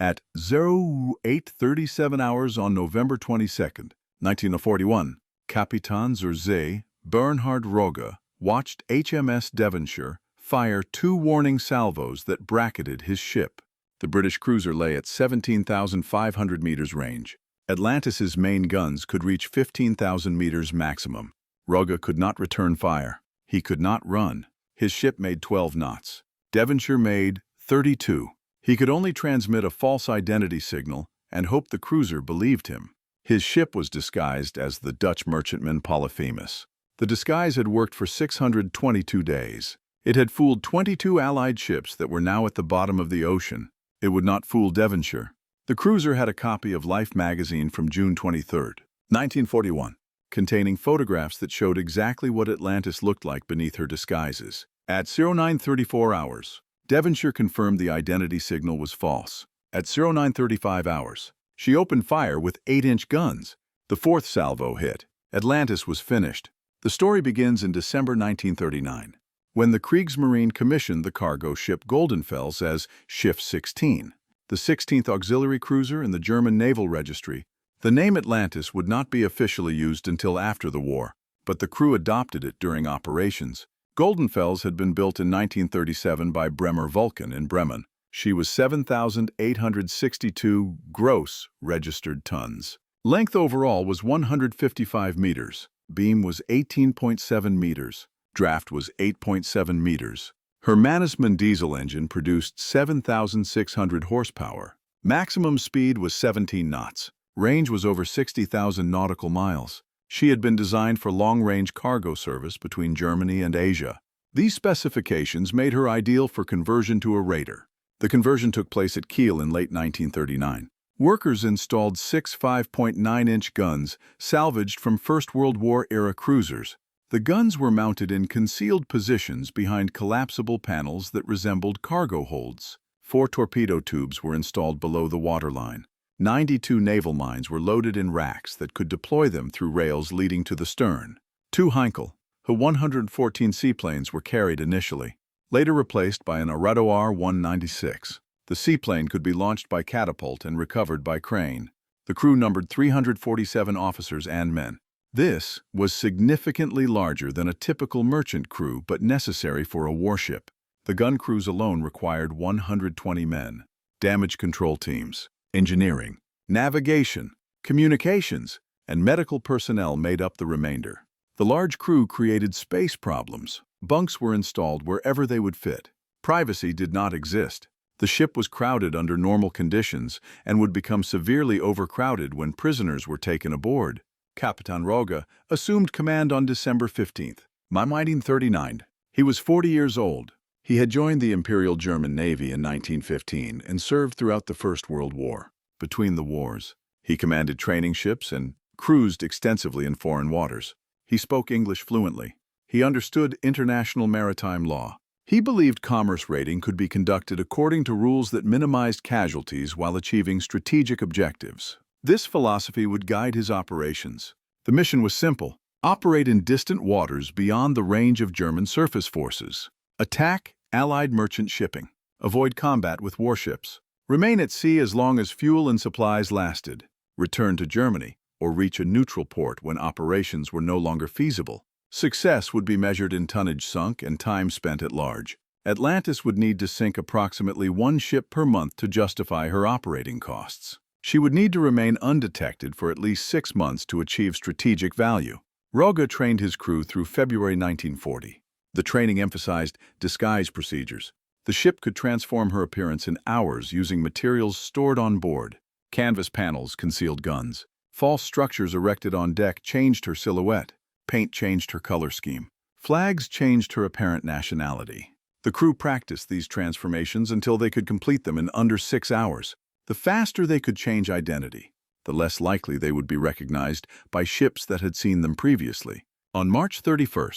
At 08:37 hours on November 22, 1941, Kapitan zur See Bernhard Rogge watched HMS Devonshire fire 2 warning salvos that bracketed his ship. The British cruiser lay at 17,500 meters range. Atlantis's main guns could reach 15,000 meters maximum. Rogge could not return fire. He could not run. His ship made 12 knots. Devonshire made 32. He could only transmit a false identity signal and hope the cruiser believed him. His ship was disguised as the Dutch merchantman Polyphemus. The disguise had worked for 622 days. It had fooled 22 Allied ships that were now at the bottom of the ocean. It would not fool Devonshire. The cruiser had a copy of Life magazine from June 23, 1941, containing photographs that showed exactly what Atlantis looked like beneath her disguises. At 09:34 hours, Devonshire confirmed the identity signal was false. At 09:35 hours, she opened fire with 8-inch guns. The 4th salvo hit. Atlantis was finished. The story begins in December 1939, when the Kriegsmarine commissioned the cargo ship Goldenfels as Schiff 16, the 16th auxiliary cruiser in the German Naval Registry. The name Atlantis would not be officially used until after the war, but the crew adopted it during operations. Goldenfels had been built in 1937 by Bremer Vulcan in Bremen. She was 7,862 gross registered tons. Length overall was 155 meters. Beam was 18.7 meters. Draft was 8.7 meters. Her Mannesmann diesel engine produced 7,600 horsepower. Maximum speed was 17 knots. Range was over 60,000 nautical miles. She had been designed for long-range cargo service between Germany and Asia. These specifications made her ideal for conversion to a raider. The conversion took place at Kiel in late 1939. Workers installed 6 5.9-inch guns salvaged from First World War-era cruisers. The guns were mounted in concealed positions behind collapsible panels that resembled cargo holds. 4 torpedo tubes were installed below the waterline. 92 naval mines were loaded in racks that could deploy them through rails leading to the stern. 2 Heinkel He-114 seaplanes were carried initially, later replaced by an Arado R-196. The seaplane could be launched by catapult and recovered by crane. The crew numbered 347 officers and men. This was significantly larger than a typical merchant crew but necessary for a warship. The gun crews alone required 120 men. Damage control teams, engineering, navigation, communications, and medical personnel made up the remainder. The large crew created space problems. Bunks were installed wherever they would fit. Privacy did not exist. The ship was crowded under normal conditions and would become severely overcrowded when prisoners were taken aboard. Kapitan Rogge assumed command on December 15, 1939. He was 40 years old. He had joined the Imperial German Navy in 1915 and served throughout the First World War. Between the wars, he commanded training ships and cruised extensively in foreign waters. He spoke English fluently. He understood international maritime law. He believed commerce raiding could be conducted according to rules that minimized casualties while achieving strategic objectives. This philosophy would guide his operations. The mission was simple: operate in distant waters beyond the range of German surface forces. Attack Allied merchant shipping. Avoid combat with warships. Remain at sea as long as fuel and supplies lasted. Return to Germany or reach a neutral port when operations were no longer feasible. Success would be measured in tonnage sunk and time spent at large. Atlantis would need to sink approximately 1 ship per month to justify her operating costs. She would need to remain undetected for at least 6 months to achieve strategic value. Rogge trained his crew through February 1940. The training emphasized disguise procedures. The ship could transform her appearance in hours using materials stored on board. Canvas panels concealed guns. False structures erected on deck changed her silhouette. Paint changed her color scheme. Flags changed her apparent nationality. The crew practiced these transformations until they could complete them in under 6 hours. The faster they could change identity, the less likely they would be recognized by ships that had seen them previously. On March 31,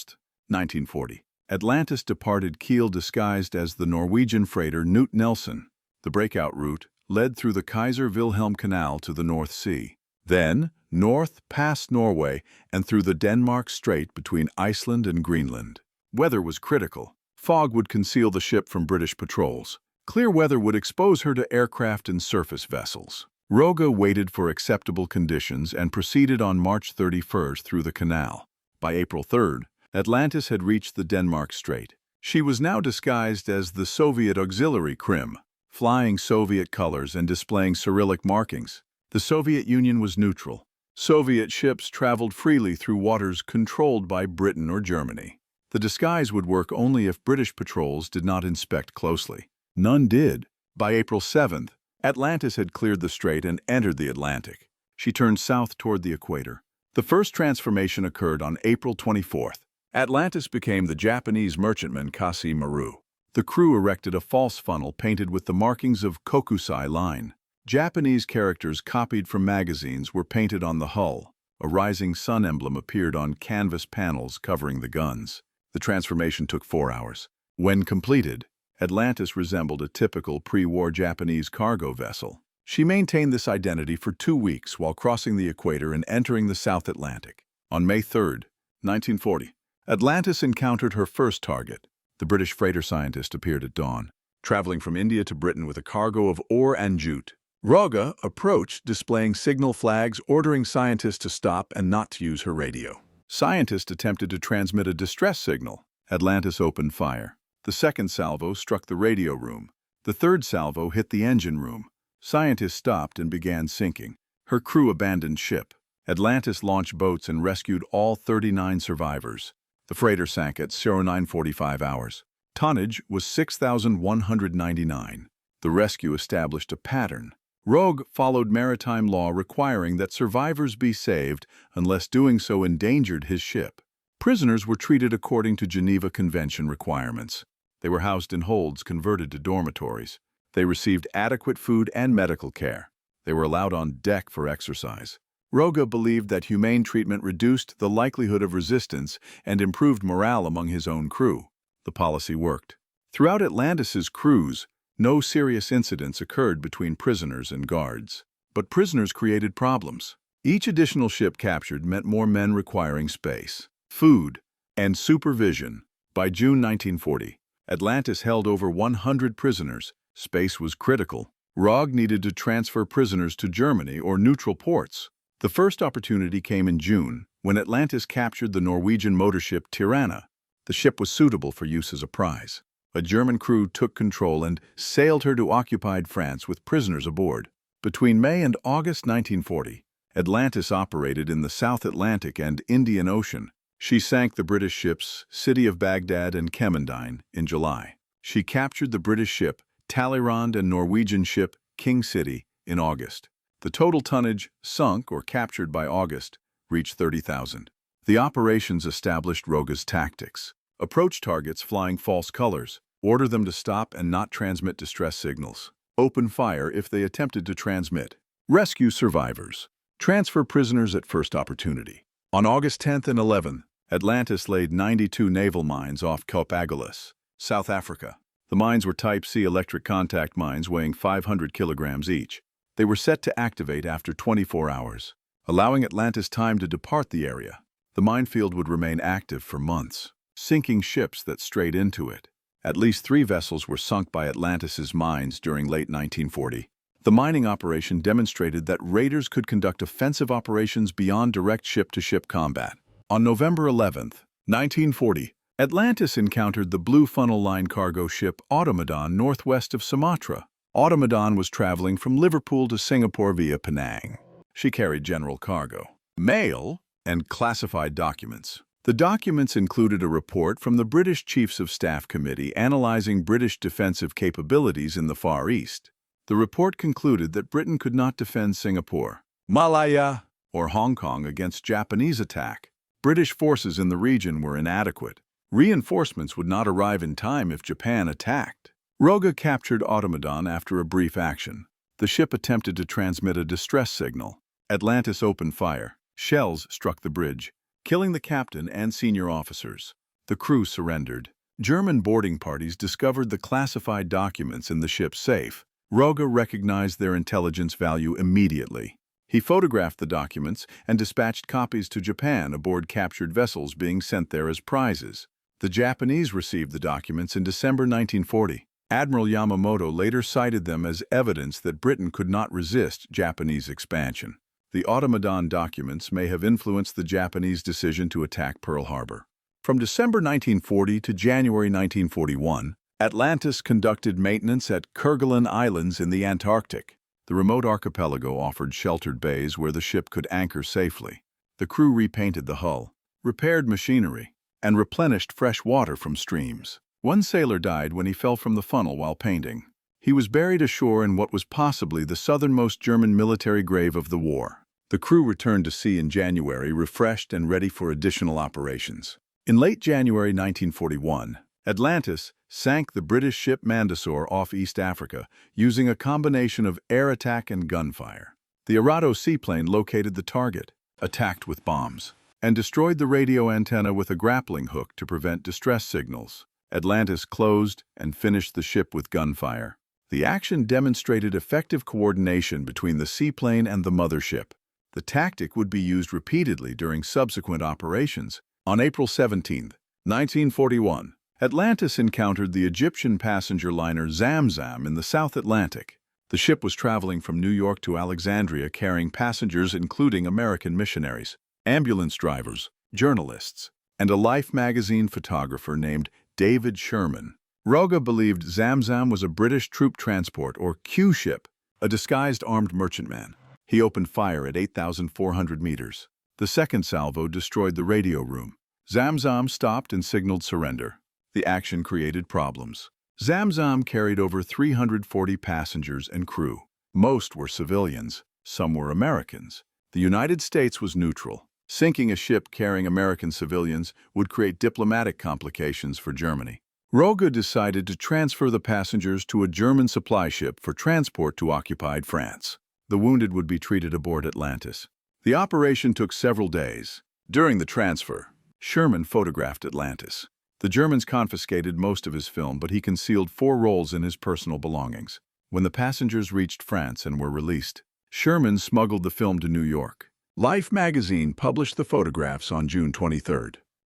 1940, Atlantis departed Kiel disguised as the Norwegian freighter Knut Nelson. The breakout route led through the Kaiser Wilhelm Canal to the North Sea, then north past Norway and through the Denmark Strait between Iceland and Greenland. Weather was critical. Fog would conceal the ship from British patrols. Clear weather would expose her to aircraft and surface vessels. Rogge waited for acceptable conditions and proceeded on March 31st through the canal. By April 3rd, Atlantis had reached the Denmark Strait. She was now disguised as the Soviet Auxiliary Krim, flying Soviet colors and displaying Cyrillic markings. The Soviet Union was neutral. Soviet ships traveled freely through waters controlled by Britain or Germany. The disguise would work only if British patrols did not inspect closely. None did. By April 7th, Atlantis had cleared the strait and entered the Atlantic. She turned south toward the equator. The first transformation occurred on April 24th. Atlantis became the Japanese merchantman Kasi Maru. The crew erected a false funnel painted with the markings of Kokusai Line. Japanese characters copied from magazines were painted on the hull. A rising sun emblem appeared on canvas panels covering the guns. The transformation took 4 hours. When completed, Atlantis resembled a typical pre-war Japanese cargo vessel. She maintained this identity for 2 weeks while crossing the equator and entering the South Atlantic. On May 3, 1940, Atlantis encountered her first target. The British freighter scientist appeared at dawn, traveling from India to Britain with a cargo of ore and jute. Rogge approached, displaying signal flags ordering scientists to stop and not to use her radio. Scientists attempted to transmit a distress signal. Atlantis opened fire. The second salvo struck the radio room. The third salvo hit the engine room. Scientists stopped and began sinking. Her crew abandoned ship. Atlantis launched boats and rescued all 39 survivors. The freighter sank at 09:45 hours. Tonnage was 6,199. The rescue established a pattern. Rogge followed maritime law requiring that survivors be saved unless doing so endangered his ship. Prisoners were treated according to Geneva Convention requirements. They were housed in holds converted to dormitories. They received adequate food and medical care. They were allowed on deck for exercise. Rogge believed that humane treatment reduced the likelihood of resistance and improved morale among his own crew. The policy worked. Throughout Atlantis's cruise, no serious incidents occurred between prisoners and guards. But prisoners created problems. Each additional ship captured meant more men requiring space, food, and supervision. By June 1940, Atlantis held over 100 prisoners. Space was critical. Rogge needed to transfer prisoners to Germany or neutral ports. The first opportunity came in June, when Atlantis captured the Norwegian motor ship Tirana. The ship was suitable for use as a prize. A German crew took control and sailed her to occupied France with prisoners aboard. Between May and August 1940, Atlantis operated in the South Atlantic and Indian Ocean. She sank the British ships City of Baghdad and Kemmendine in July. She captured the British ship Talleyrand and Norwegian ship King City in August. The total tonnage sunk or captured by August reached 30,000. The operations established Rogge's tactics. Approach targets flying false colors, order them to stop and not transmit distress signals. Open fire if they attempted to transmit. Rescue survivors. Transfer prisoners at first opportunity. On August 10th and 11th, Atlantis laid 92 naval mines off Cape Agulhas, South Africa. The mines were Type C electric contact mines weighing 500 kilograms each. They were set to activate after 24 hours, allowing Atlantis time to depart the area. The minefield would remain active for months, sinking ships that strayed into it. At least 3 vessels were sunk by Atlantis's mines during late 1940. The mining operation demonstrated that raiders could conduct offensive operations beyond direct ship-to-ship combat. On November 11th, 1940, Atlantis encountered the Blue Funnel Line cargo ship Automaton northwest of Sumatra. Automaton was traveling from Liverpool to Singapore via Penang. She carried general cargo, mail, and classified documents. The documents included a report from the British Chiefs of Staff Committee analyzing British defensive capabilities in the Far East. The report concluded that Britain could not defend Singapore, Malaya, or Hong Kong against Japanese attack. British forces in the region were inadequate. Reinforcements would not arrive in time if Japan attacked. Rogge captured Automaton after a brief action. The ship attempted to transmit a distress signal. Atlantis opened fire. Shells struck the bridge, killing the captain and senior officers. The crew surrendered. German boarding parties discovered the classified documents in the ship's safe. Rogge recognized their intelligence value immediately. He photographed the documents and dispatched copies to Japan aboard captured vessels being sent there as prizes. The Japanese received the documents in December 1940. Admiral Yamamoto later cited them as evidence that Britain could not resist Japanese expansion. The Automaton documents may have influenced the Japanese decision to attack Pearl Harbor. From December 1940 to January 1941, Atlantis conducted maintenance at Kerguelen Islands in the Antarctic. The remote archipelago offered sheltered bays where the ship could anchor safely. The crew repainted the hull, repaired machinery, and replenished fresh water from streams. One sailor died when he fell from the funnel while painting. He was buried ashore in what was possibly the southernmost German military grave of the war. The crew returned to sea in January, refreshed and ready for additional operations. In late January 1941, Atlantis sank the British ship Mandsaur off East Africa using a combination of air attack and gunfire. The Arado seaplane located the target, attacked with bombs, and destroyed the radio antenna with a grappling hook to prevent distress signals. Atlantis closed and finished the ship with gunfire. The action demonstrated effective coordination between the seaplane and the mothership. The tactic would be used repeatedly during subsequent operations. On April 17, 1941, Atlantis encountered the Egyptian passenger liner Zamzam in the South Atlantic. The ship was traveling from New York to Alexandria carrying passengers including American missionaries, ambulance drivers, journalists, and a Life magazine photographer named David Sherman. Rogge believed Zamzam was a British troop transport or Q ship, a disguised armed merchantman. He opened fire at 8,400 meters. The second salvo destroyed the radio room. Zamzam stopped and signaled surrender. The action created problems. Zamzam carried over 340 passengers and crew. Most were civilians, some were Americans. The United States was neutral. Sinking a ship carrying American civilians would create diplomatic complications for Germany. Rogge decided to transfer the passengers to a German supply ship for transport to occupied France. The wounded would be treated aboard Atlantis. The operation took several days. During the transfer, Sherman photographed Atlantis. The Germans confiscated most of his film, but he concealed 4 rolls in his personal belongings. When the passengers reached France and were released, Sherman smuggled the film to New York. Life magazine published the photographs on June 23,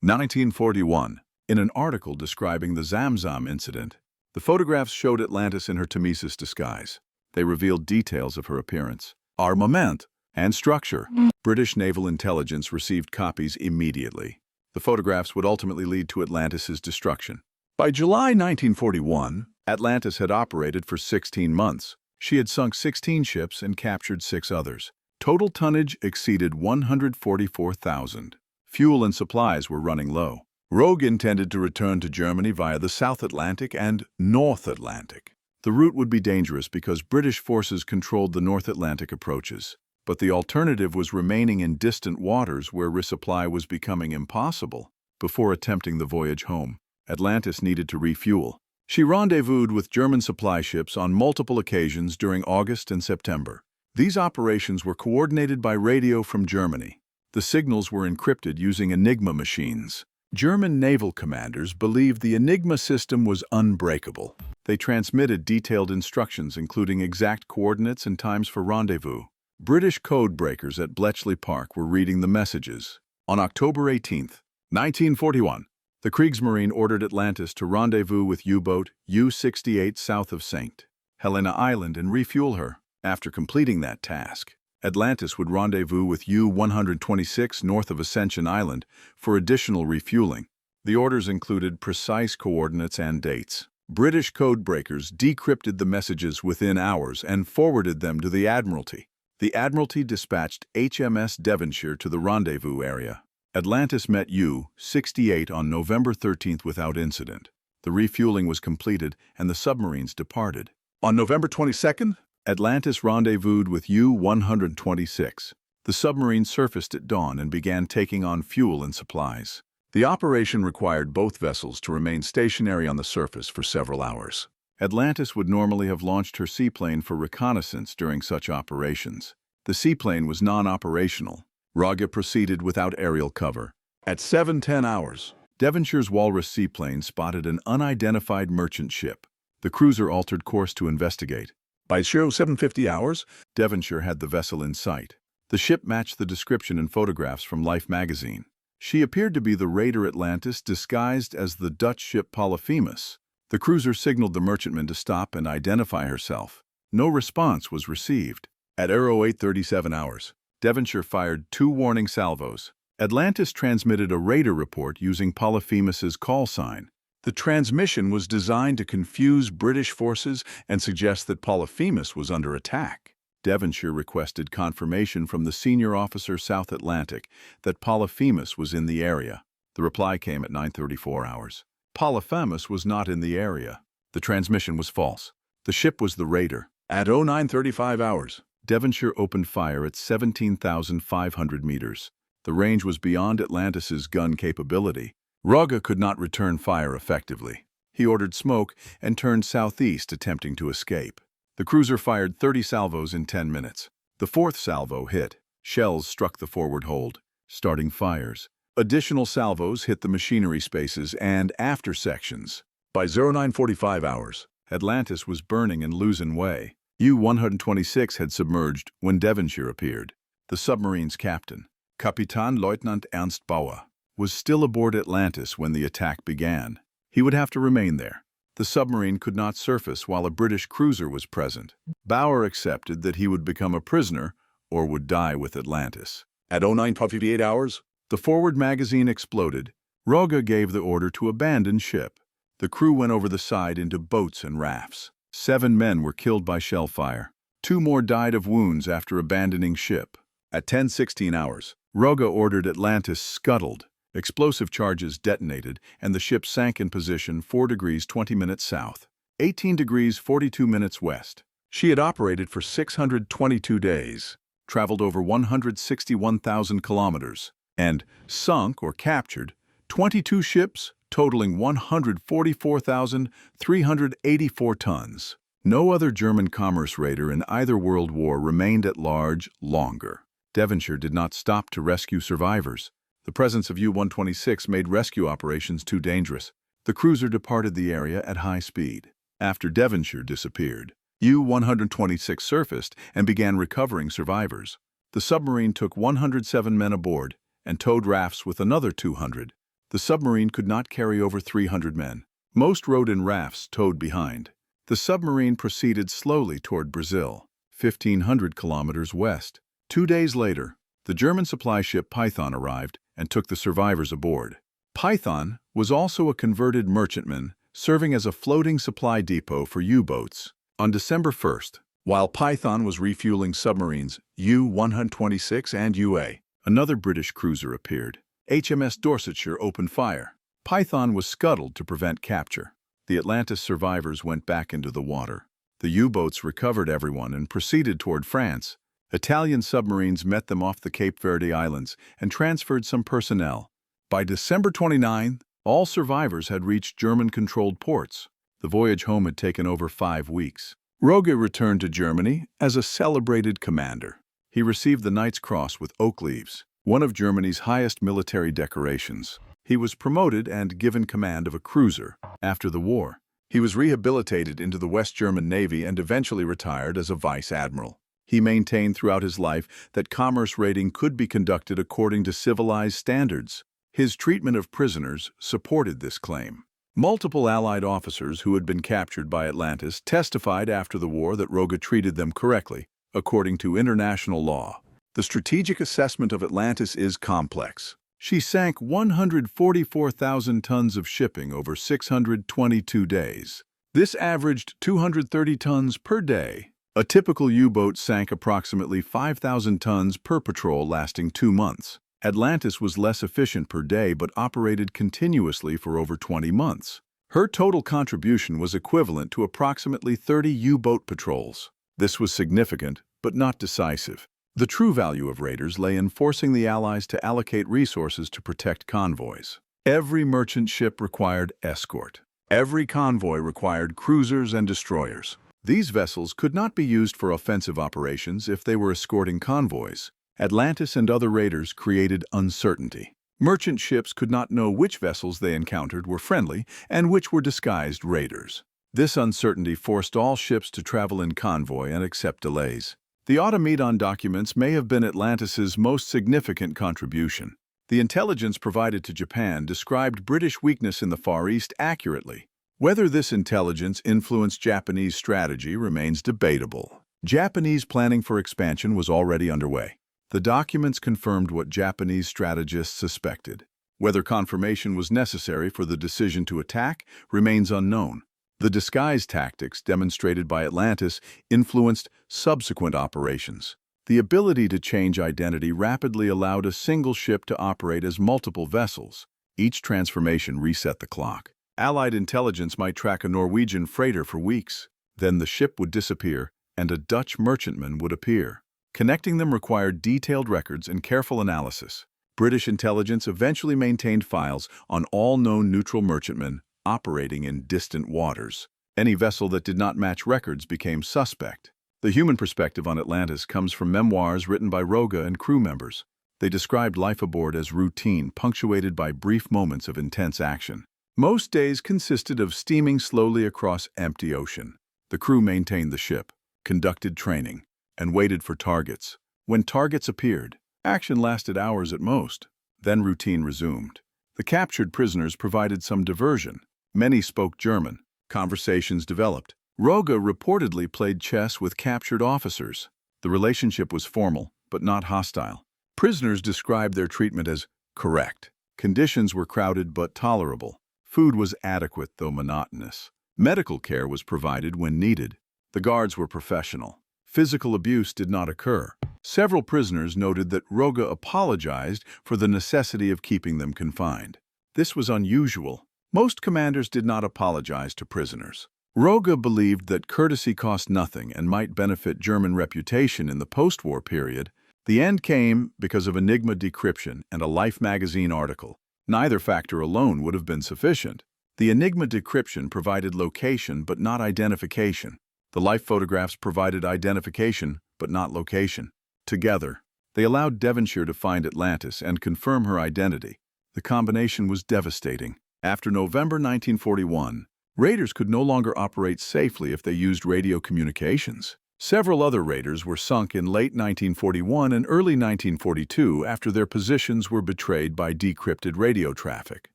1941. In an article describing the Zamzam incident, the photographs showed Atlantis in her Tamisis disguise. They revealed details of her appearance, armament, and structure. British naval intelligence received copies immediately. The photographs would ultimately lead to Atlantis's destruction. By July 1941, Atlantis had operated for 16 months. She had sunk 16 ships and captured 6 others. Total tonnage exceeded 144,000. Fuel and supplies were running low. Rogge intended to return to Germany via the South Atlantic and North Atlantic. The route would be dangerous because British forces controlled the North Atlantic approaches. But the alternative was remaining in distant waters where resupply was becoming impossible. Before attempting the voyage home, Atlantis needed to refuel. She rendezvoused with German supply ships on multiple occasions during August and September. These operations were coordinated by radio from Germany. The signals were encrypted using Enigma machines. German naval commanders believed the Enigma system was unbreakable. They transmitted detailed instructions including exact coordinates and times for rendezvous. British code breakers at Bletchley Park were reading the messages. On October 18, 1941, the Kriegsmarine ordered Atlantis to rendezvous with U-boat U-68 south of St. Helena Island and refuel her. After completing that task, Atlantis would rendezvous with U-126 north of Ascension Island for additional refueling. The orders included precise coordinates and dates. British code breakers decrypted the messages within hours and forwarded them to the Admiralty. The Admiralty dispatched HMS Devonshire to the rendezvous area. Atlantis met U-68 on November 13 without incident. The refueling was completed and the submarines departed. On November 22, Atlantis rendezvoused with U-126. The submarine surfaced at dawn and began taking on fuel and supplies. The operation required both vessels to remain stationary on the surface for several hours. Atlantis would normally have launched her seaplane for reconnaissance during such operations. The seaplane was non-operational. Rogge proceeded without aerial cover. At 7:10 hours, Devonshire's Walrus seaplane spotted an unidentified merchant ship. The cruiser altered course to investigate. By 7:50 hours, Devonshire had the vessel in sight. The ship matched the description and photographs from Life magazine. She appeared to be the raider Atlantis disguised as the Dutch ship Polyphemus. The The cruiser signaled the merchantman to stop and identify herself. No response was received. At 08:37 hours, Devonshire fired 2 warning salvos. Atlantis transmitted a radar report using Polyphemus's call sign. The transmission was designed to confuse British forces and suggest that Polyphemus was under attack. Devonshire requested confirmation from the senior officer South Atlantic that Polyphemus was in the area. The reply came at 9:34 hours. Polyphemus was not in the area. The transmission was false. The ship was the raider. At 09:35 hours, Devonshire opened fire at 17,500 meters. The range was beyond Atlantis's gun capability. Rogge could not return fire effectively. He ordered smoke and turned southeast, attempting to escape. The cruiser fired 30 salvos in 10 minutes. The 4th salvo hit. Shells struck the forward hold, starting fires. Additional salvos hit the machinery spaces and after sections. By 09:45 hours, Atlantis was burning and losing way. U-126 had submerged when Devonshire appeared. The submarine's captain, Kapitänleutnant Ernst Bauer, was still aboard Atlantis when the attack began. He would have to remain there. The submarine could not surface while a British cruiser was present. Bauer accepted that he would become a prisoner or would die with Atlantis. At 09:58 hours, the forward magazine exploded. Rogge gave the order to abandon ship. The crew went over the side into boats and rafts. 7 men were killed by shell fire. 2 more died of wounds after abandoning ship. At 10:16 hours, Rogge ordered Atlantis scuttled. Explosive charges detonated, and the ship sank in position 4 degrees 20 minutes south, 18 degrees 42 minutes west. She had operated for 622 days, traveled over 161,000 kilometers, and sunk or captured 22 ships, totaling 144,384 tons. No other German commerce raider in either World War remained at large longer. Devonshire did not stop to rescue survivors. The presence of U-126 made rescue operations too dangerous. The cruiser departed the area at high speed. After Devonshire disappeared, U-126 surfaced and began recovering survivors. The submarine took 107 men aboard and towed rafts with another 200. The submarine could not carry over 300 men. Most rode in rafts towed behind. The submarine proceeded slowly toward Brazil, 1,500 kilometers west. 2 days later, the German supply ship Python arrived and took the survivors aboard. Python was also a converted merchantman, serving as a floating supply depot for U-boats. On December 1st, while Python was refueling submarines U-126 and UA, another British cruiser appeared. HMS Dorsetshire opened fire. Python was scuttled to prevent capture. The Atlantis survivors went back into the water. The U-boats recovered everyone and proceeded toward France. Italian submarines met them off the Cape Verde Islands and transferred some personnel. By December 29, all survivors had reached German-controlled ports. The voyage home had taken over 5 weeks. Rogge returned to Germany as a celebrated commander. He received the Knight's Cross with oak leaves, one of Germany's highest military decorations. He was promoted and given command of a cruiser. After the war, he was rehabilitated into the West German Navy and eventually retired as a vice admiral. He maintained throughout his life that commerce raiding could be conducted according to civilized standards. His treatment of prisoners supported this claim. Multiple Allied officers who had been captured by Atlantis testified after the war that Rogge treated them correctly, according to international law. The strategic assessment of Atlantis is complex. She sank 144,000 tons of shipping over 622 days. This averaged 230 tons per day. A typical U-boat sank approximately 5,000 tons per patrol lasting 2 months. Atlantis was less efficient per day but operated continuously for over 20 months. Her total contribution was equivalent to approximately 30 U-boat patrols. This was significant, but not decisive. The true value of raiders lay in forcing the Allies to allocate resources to protect convoys. Every merchant ship required escort. Every convoy required cruisers and destroyers. These vessels could not be used for offensive operations if they were escorting convoys. Atlantis and other raiders created uncertainty. Merchant ships could not know which vessels they encountered were friendly and which were disguised raiders. This uncertainty forced all ships to travel in convoy and accept delays. The Automedon documents may have been Atlantis's most significant contribution. The intelligence provided to Japan described British weakness in the Far East accurately. Whether this intelligence influenced Japanese strategy remains debatable. Japanese planning for expansion was already underway. The documents confirmed what Japanese strategists suspected. Whether confirmation was necessary for the decision to attack remains unknown. The disguise tactics demonstrated by Atlantis influenced subsequent operations. The ability to change identity rapidly allowed a single ship to operate as multiple vessels. Each transformation reset the clock. Allied intelligence might track a Norwegian freighter for weeks. Then the ship would disappear, and a Dutch merchantman would appear. Connecting them required detailed records and careful analysis. British intelligence eventually maintained files on all known neutral merchantmen operating in distant waters. Any vessel that did not match records became suspect. The human perspective on Atlantis comes from memoirs written by Rogge and crew members. They described life aboard as routine, punctuated by brief moments of intense action. Most days consisted of steaming slowly across empty ocean. The crew maintained the ship, conducted training, and waited for targets. When targets appeared, action lasted hours at most. Then routine resumed. The captured prisoners provided some diversion. Many spoke German. Conversations developed. Rogge reportedly played chess with captured officers. The relationship was formal, but not hostile. Prisoners described their treatment as correct. Conditions were crowded but tolerable. Food was adequate, though monotonous. Medical care was provided when needed. The guards were professional. Physical abuse did not occur. Several prisoners noted that Rogge apologized for the necessity of keeping them confined. This was unusual. Most commanders did not apologize to prisoners. Rogge believed that courtesy cost nothing and might benefit German reputation in the post-war period. The end came because of Enigma decryption and a Life magazine article. Neither factor alone would have been sufficient. The Enigma decryption provided location but not identification. The Life photographs provided identification but not location. Together, they allowed Devonshire to find Atlantis and confirm her identity. The combination was devastating. After November 1941, raiders could no longer operate safely if they used radio communications. Several other raiders were sunk in late 1941 and early 1942 after their positions were betrayed by decrypted radio traffic.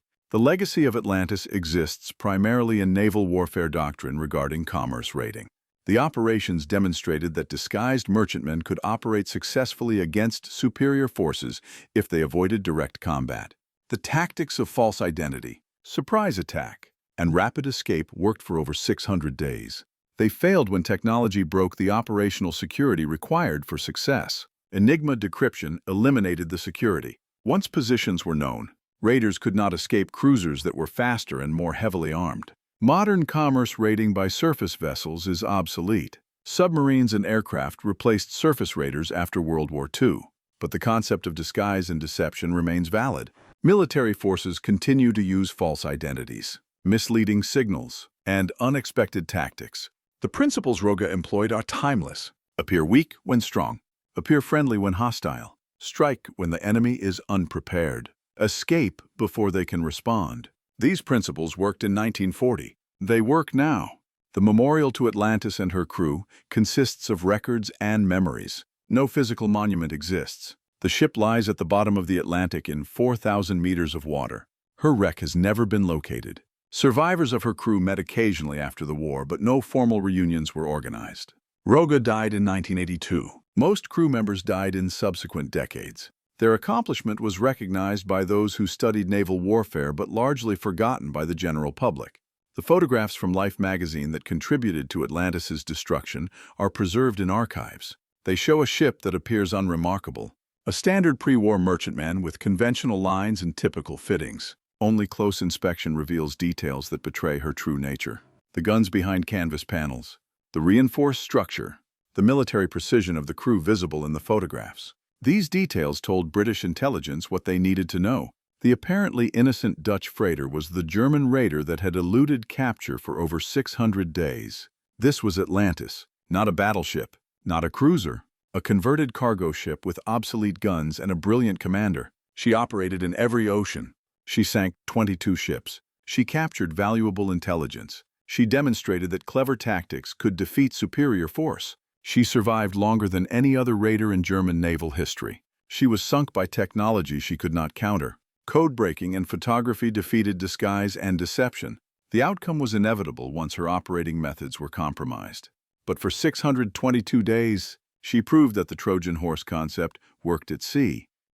The legacy of Atlantis exists primarily in naval warfare doctrine regarding commerce raiding. The operations demonstrated that disguised merchantmen could operate successfully against superior forces if they avoided direct combat. The tactics of false identity, surprise attack, and rapid escape worked for over 600 days. They failed when technology broke the operational security required for success. Enigma decryption eliminated the security. Once positions were known, raiders could not escape cruisers that were faster and more heavily armed. Modern commerce raiding by surface vessels is obsolete. Submarines and aircraft replaced surface raiders after World War II, but the concept of disguise and deception remains valid. Military forces continue to use false identities, misleading signals, and unexpected tactics. The principles Rogge employed are timeless. Appear weak when strong. Appear friendly when hostile. Strike when the enemy is unprepared. Escape before they can respond. These principles worked in 1940. They work now. The memorial to Atlantis and her crew consists of records and memories. No physical monument exists. The ship lies at the bottom of the Atlantic in 4,000 meters of water. Her wreck has never been located. Survivors of her crew met occasionally after the war, but no formal reunions were organized. Rogge died in 1982. Most crew members died in subsequent decades. Their accomplishment was recognized by those who studied naval warfare but largely forgotten by the general public. The photographs from Life magazine that contributed to Atlantis's destruction are preserved in archives. They show a ship that appears unremarkable, a standard pre-war merchantman with conventional lines and typical fittings. Only close inspection reveals details that betray her true nature. The guns behind canvas panels, the reinforced structure, the military precision of the crew visible in the photographs. These details told British intelligence what they needed to know. The apparently innocent Dutch freighter was the German raider that had eluded capture for over 600 days. This was Atlantis, not a battleship, not a cruiser, a converted cargo ship with obsolete guns and a brilliant commander. She operated in every ocean. She sank 22 ships. She captured valuable intelligence. She demonstrated that clever tactics could defeat superior force. She survived longer than any other raider in German naval history. She was sunk by technology she could not counter. Code breaking and photography defeated disguise and deception. The outcome was inevitable once her operating methods were compromised. But for 622 days, she proved that the Trojan horse concept worked at sea.